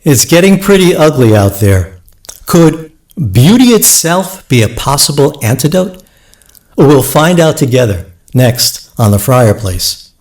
It's getting pretty ugly out there. Could beauty itself be a possible antidote? We'll find out together next on the FriarPlace.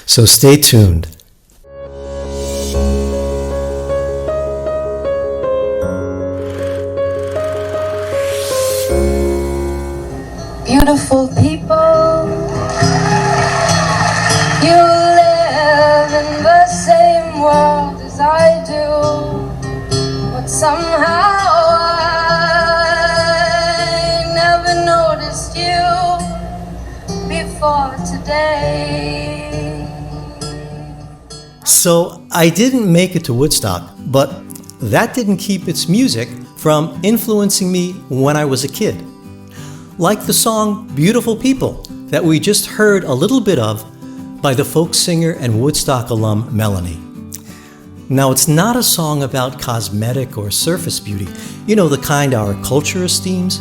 So stay tuned. Beautiful people, you live in the same world as I do, but somehow I never noticed you before today. So I didn't make it to Woodstock, but that didn't keep its music from influencing me when I was a kid. Like the song Beautiful People that we just heard a little bit of by the folk singer and Woodstock alum Melanie. Now, it's not a song about cosmetic or surface beauty, the kind our culture esteems,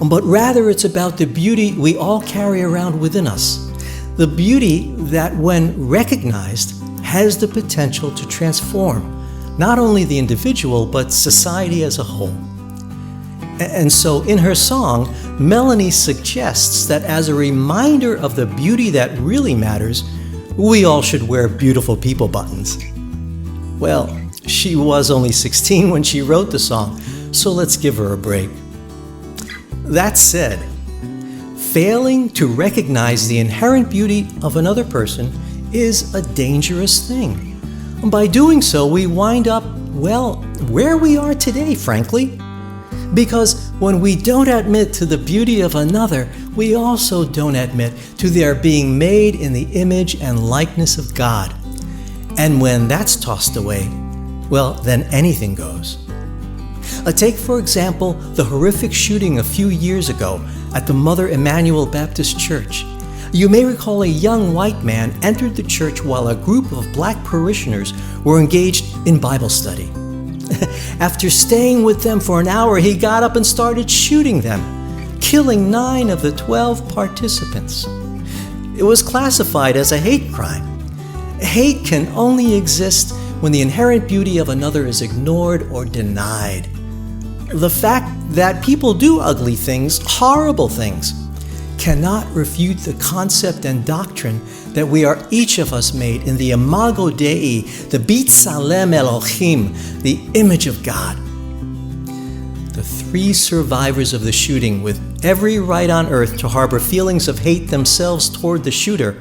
but rather it's about the beauty we all carry around within us. The beauty that, when recognized, has the potential to transform not only the individual, but society as a whole. And so in her song, Melanie suggests that as a reminder of the beauty that really matters, we all should wear Beautiful People buttons. Well, she was only 16 when she wrote the song, so let's give her a break. That said, failing to recognize the inherent beauty of another person is a dangerous thing. By doing so, we wind up, where we are today, frankly. Because when we don't admit to the beauty of another, we also don't admit to their being made in the image and likeness of God. And when that's tossed away, then anything goes. Take, for example, the horrific shooting a few years ago at the Mother Emanuel Baptist Church. You may recall a young white man entered the church while a group of black parishioners were engaged in Bible study. After staying with them for an hour, he got up and started shooting them, killing 9 of the 12 participants. It was classified as a hate crime. Hate can only exist when the inherent beauty of another is ignored or denied. The fact that people do ugly things, horrible things, cannot refute the concept and doctrine that we are each of us made in the Imago Dei, the B'Tselem Elohim, the image of God. The 3 survivors of the shooting, with every right on earth to harbor feelings of hate themselves toward the shooter,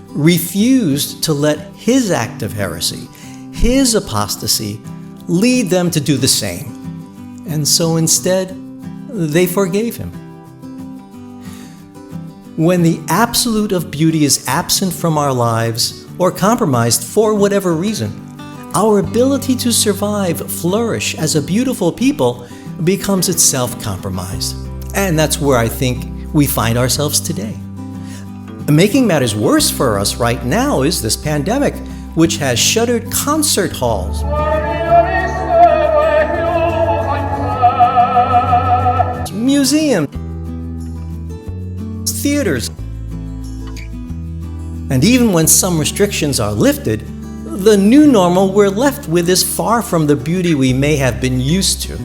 refused to let his act of heresy, his apostasy, lead them to do the same. And so instead, they forgave him. When the absolute of beauty is absent from our lives or compromised for whatever reason, our ability to survive, flourish as a beautiful people becomes itself compromised. And that's where I think we find ourselves today. Making matters worse for us right now is this pandemic, which has shuttered concert halls, museums, theaters. And even when some restrictions are lifted, the new normal we're left with is far from the beauty we may have been used to.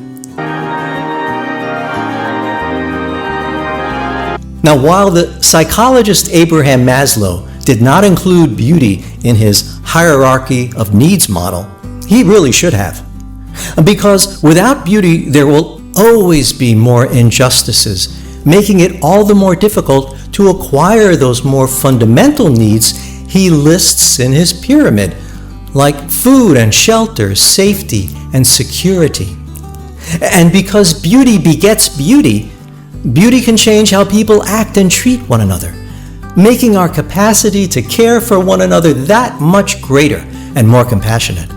Now, while the psychologist Abraham Maslow did not include beauty in his hierarchy of needs model, he really should have. Because without beauty, there will always be more injustices, making it all the more difficult to acquire those more fundamental needs he lists in his pyramid, like food and shelter, safety and security. And because beauty begets beauty, beauty can change how people act and treat one another, making our capacity to care for one another that much greater and more compassionate.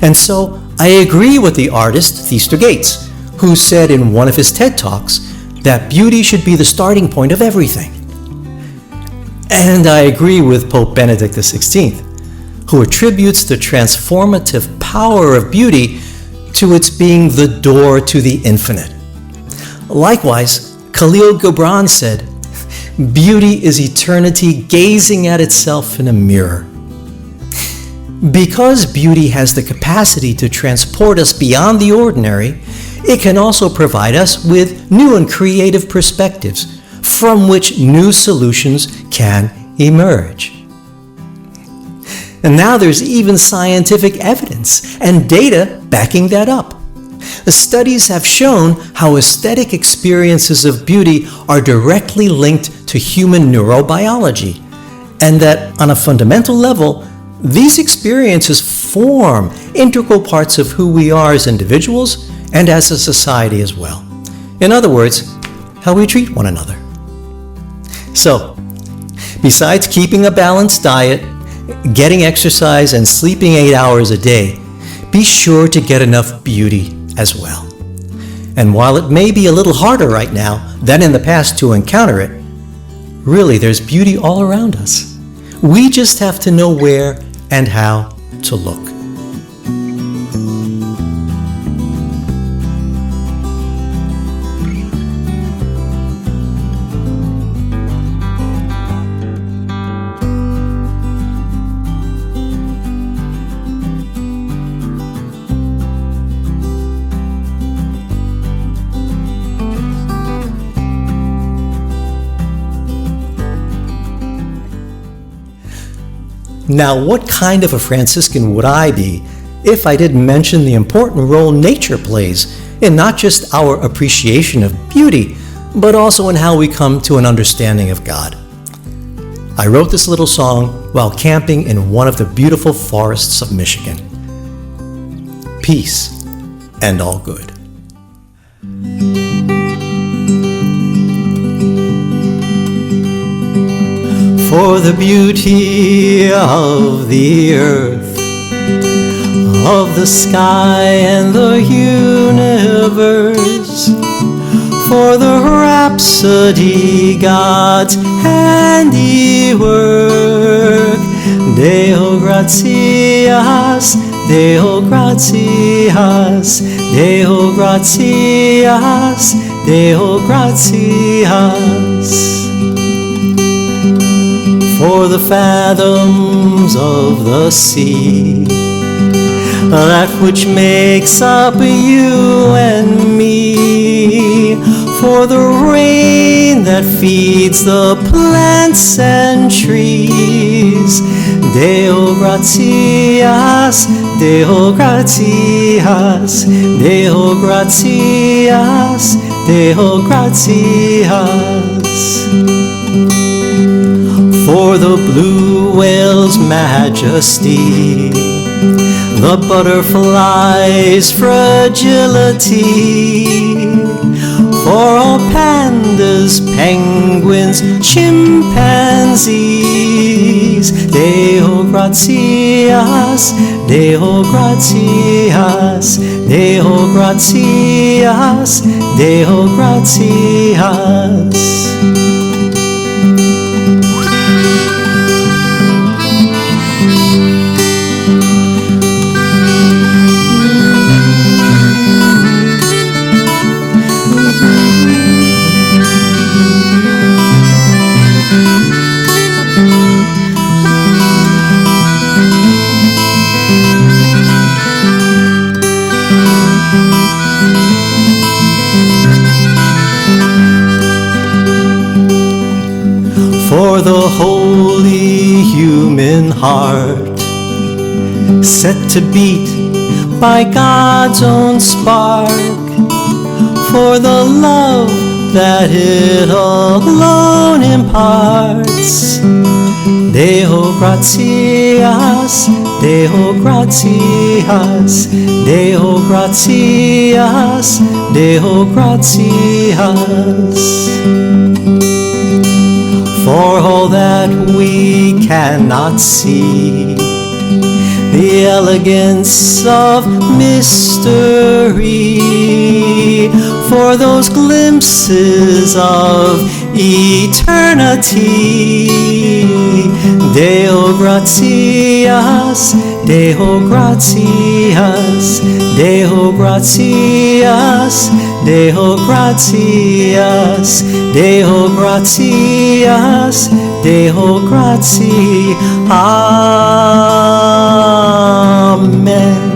And so I agree with the artist Theaster Gates, who said in one of his TED Talks that beauty should be the starting point of everything. And I agree with Pope Benedict XVI, who attributes the transformative power of beauty to its being the door to the infinite. Likewise, Khalil Gibran said, "Beauty is eternity gazing at itself in a mirror." Because beauty has the capacity to transport us beyond the ordinary, it can also provide us with new and creative perspectives from which new solutions can emerge. And now there's even scientific evidence and data backing that up. The studies have shown how aesthetic experiences of beauty are directly linked to human neurobiology, and that on a fundamental level, these experiences form integral parts of who we are as individuals and as a society as well. In other words, how we treat one another. So, besides keeping a balanced diet, getting exercise, and sleeping 8 hours a day, be sure to get enough beauty as well. And while it may be a little harder right now than in the past to encounter it, really there's beauty all around us. We just have to know where and how to look. Now, what kind of a Franciscan would I be if I didn't mention the important role nature plays in not just our appreciation of beauty, but also in how we come to an understanding of God? I wrote this little song while camping in one of the beautiful forests of Michigan. Peace and all good. For the beauty of the earth, of the sky and the universe, for the rhapsody God's handiwork. Deo gratias, Deo gratias, Deo gratias, Deo gratias. For the fathoms of the sea, that which makes up you and me, for the rain that feeds the plants and trees. Deo gratias, Deo gratias, Deo gratias, Deo gratias. For the blue whale's majesty, the butterfly's fragility, for all pandas, penguins, chimpanzees. Deo gratias, Deo gratias, Deo gratias, Deo gratias. For the holy human heart, set to beat by God's own spark, for the love that it alone imparts. Deo gratias, Deo gratias, Deo gratias, Deo gratias. For all that we cannot see, the elegance of mystery, for those glimpses of eternity. Deo gratias, Deo gratias, Deo gratias, Deo gratias, Deo gratias, Deo gratias. men.